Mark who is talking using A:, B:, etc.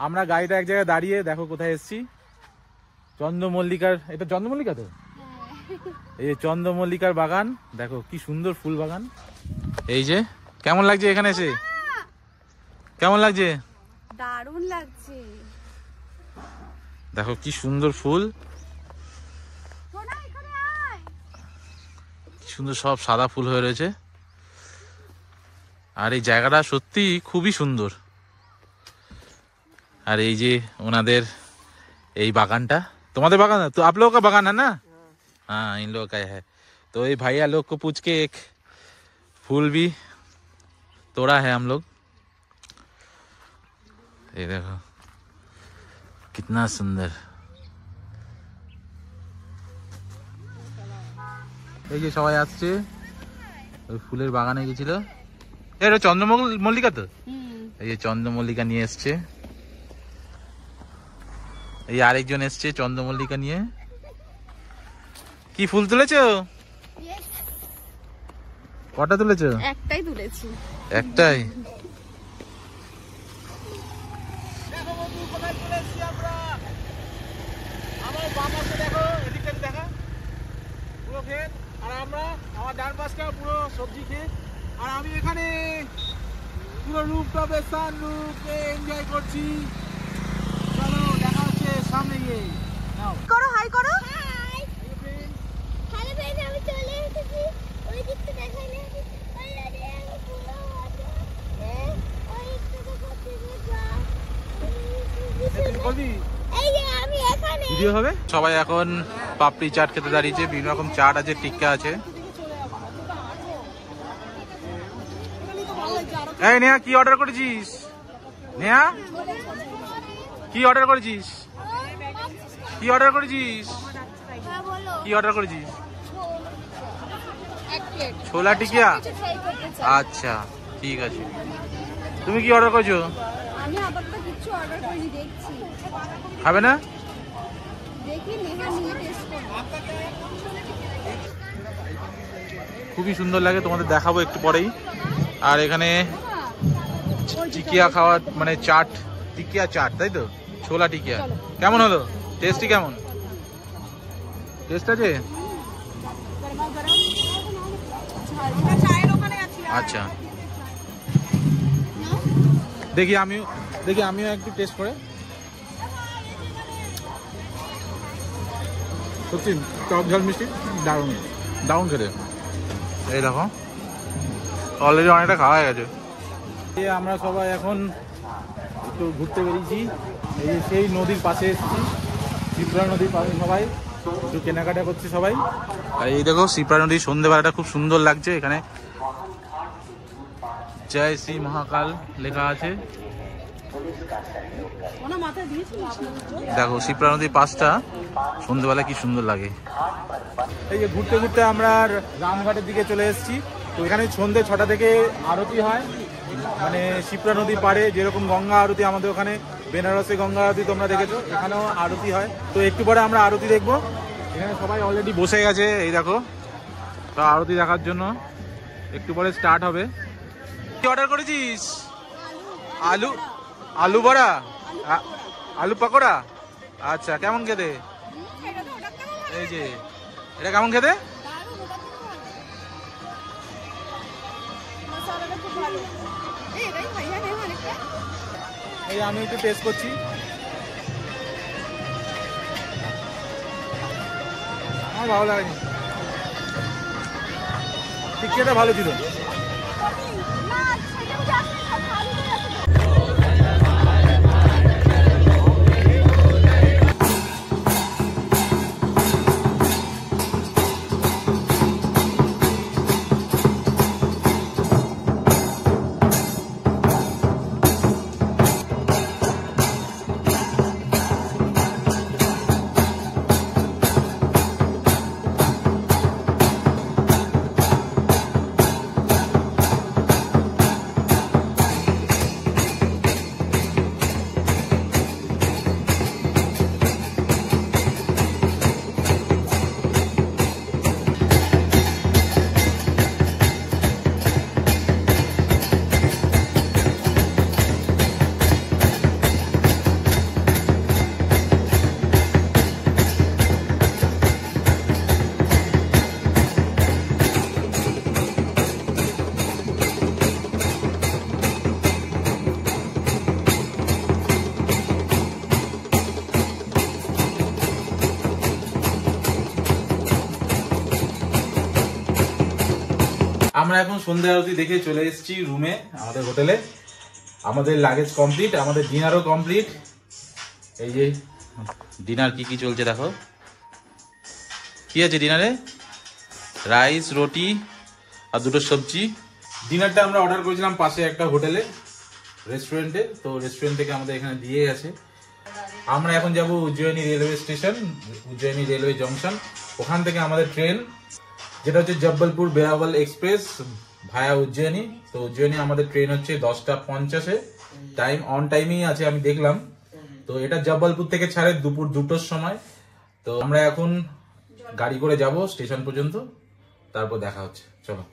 A: আমরা গাড়িটা এক জায়গায় দাঁড়িয়ে দেখো কোথায় এসেছি, চন্দ্রমল্লিকার, এটা চন্দ্রমল্লিকা তো, এই যে চন্দ্রমল্লিকার বাগান, দেখো কি সুন্দর ফুল বাগান। এই যে কেমন লাগছে এখানে এসে, কেমন লাগছে?
B: দারুণ লাগছে,
A: দেখো কি সুন্দর ফুল, কি সুন্দর সব সাদা ফুল হয়ে রয়েছে। আর এই জায়গাটা সত্যি খুবই সুন্দর। আর এই যে ওনাদের এই বাগানটা, তোমাদের बागान है तो आप लोगों का बागान है ना? हाँ, इन लोगों का है। तो ये भैया लोग को पूछ के एक फूल भी तोड़ा है हम लोग। ये देखो कितना सुंदर। এই যে সবাই আসছে, ওই ফুলের বাগানে গেছিল। এটা চন্দ্রমল্লিকা তো, এই যে চন্দ্রমল্লিকা নিয়ে এসছে। এই আরেকজন এসছে চন্দ্রমল্লিকা নিয়ে। কি ফুল তুলেছো? কটা তুলেছো?
B: একটাই তুলেছি।
A: একটাই? আমার বাবাকে দেখো, এদিকে দেখা পুরো ক্ষেত, আর আমরা আমার ডান পাশটা পুরো সবজি ক্ষেত, আর আমি এখানে পুরো রূপটপে সানরূপে এনজয় করছি। চলো দেখা হচ্ছে সামনে গিয়ে। নাও
B: করো, হাই করো।
C: হাই হ্যালো फ्रेंड्स, আমি চলে এসেছি ওই দিকটা দেখাই না, অলরেডি আমি পুরো ওই দিকটা করতে যা
A: বলবি
C: এই যে আমি এখানে
A: ভিডিও হবে। সবাই এখন পাপড়ি চাট খেতে দাঁড়িয়েছে, বিভিন্ন রকম চাট আছে, টিক্কা আছে। এই নেহা কি অর্ডার করেছিস? নেহা কি অর্ডার করেছিস? কি অর্ডার করেছিস?
C: হ্যাঁ বলো
A: কি অর্ডার করেছিস?
B: এক প্লেট
A: ছোলা টিকিয়া।
B: ট্রাই করতে চাই।
A: আচ্ছা ঠিক আছে। তুমি কি অর্ডার করেছো?
B: আমি আপাতত কিছু অর্ডার করিনি, দেখছি,
A: খাবে না?
B: দেখি নেহা নিয়ে টেস্ট করব।
A: খুবই সুন্দর লাগে, তোমাদের দেখাবো একটু পরেই। আর এখানে টিকিয়া খাওয়ার মানে চাট, টিকিয়া চাট, তাই তো? ছোলা টিকিয়া কেমন হলো? টেস্টি কেমন? টেস্ট আছে? আচ্ছা দেখি আমিও একটু টেস্ট করে। সত্যি টক ঝাল মিষ্টি দারুণ, দারুণ খেতে। এই দেখো অলরেডি অনেকটা খাওয়া হয়ে গেছে। আমরা সবাই এখন একটু ঘুরতে বেরিয়েছি, এই যে সেই নদীর পাশে এসেছি, শিপ্রা নদীর পাশে সবাই একটু কেনাকাটা করছি সবাই। আর এই দেখো শিপ্রা নদীর সন্ধ্যেবেলাটা খুব সুন্দর লাগছে। এখানে জয় শ্রী মহাকাল লেখা আছে। দেখো শিপ্রা নদীর পাশটা সন্ধ্যেবেলা কি সুন্দর লাগে। এই যে ঘুরতে ঘুরতে আমরা রামঘাটের দিকে চলে এসেছি। তো এখানে সন্ধ্যে 6টা থেকে আরতি হয়, মানে শিপ্রা নদীর পাড়ে যেরকম গঙ্গা আরতি, আমাদের ওখানে বেনারসে গঙ্গা আরতি তোমরা দেখেছো, এখানেও আরতি হয়। তো একটু পরে আমরা আরতি দেখবো। এখানে সবাই অলরেডি বসে গেছে, এই দেখো, তো আরতি দেখার জন্য একটু পরে স্টার্ট হবে। কি অর্ডার করেছিস? আলু, আলু বড়া, আলু পকোড়া। আচ্ছা কেমন খেতে? এই যে এটা কেমন খেতে? এই আমি একটু টেস্ট করছি। আমার ভালো লাগেনি, টিকিয়াটা ভালো ছিল। আমরা এখন সন্ধ্যা আরতি দেখে চলে এসেছি রুমে, আমাদের হোটেলে। আমাদের লাগেজ কমপ্লিট, আমাদের ডিনারও কমপ্লিট। এই যে ডিনার কি কি চলছে দেখো। কি আছে ডিনারে? রাইস, রুটি আর দুটো সবজি। ডিনারটা আমরা অর্ডার করেছিলাম পাশে একটা হোটেলে, রেস্টুরেন্টে। তো রেস্টুরেন্ট থেকে আমাদের এখানে দিয়ে গেছে। আমরা এখন যাব Ujjayini railway station, Ujjayini railway junction. ওখান থেকে আমাদের ট্রেন, যেটা হচ্ছে জব্বলপুর বেরাবল এক্সপ্রেস ভায়া উজ্জয়িনী। তো উজ্জয়িনী আমাদের ট্রেন হচ্ছে 10টা 50-এ, টাইম অন টাইমেই আছে আমি দেখলাম। তো এটা জব্বলপুর থেকে ছাড়ে দুপুর 2টোর সময়। তো আমরা এখন গাড়ি করে যাব স্টেশন পর্যন্ত, তারপর দেখা হচ্ছে, চলো।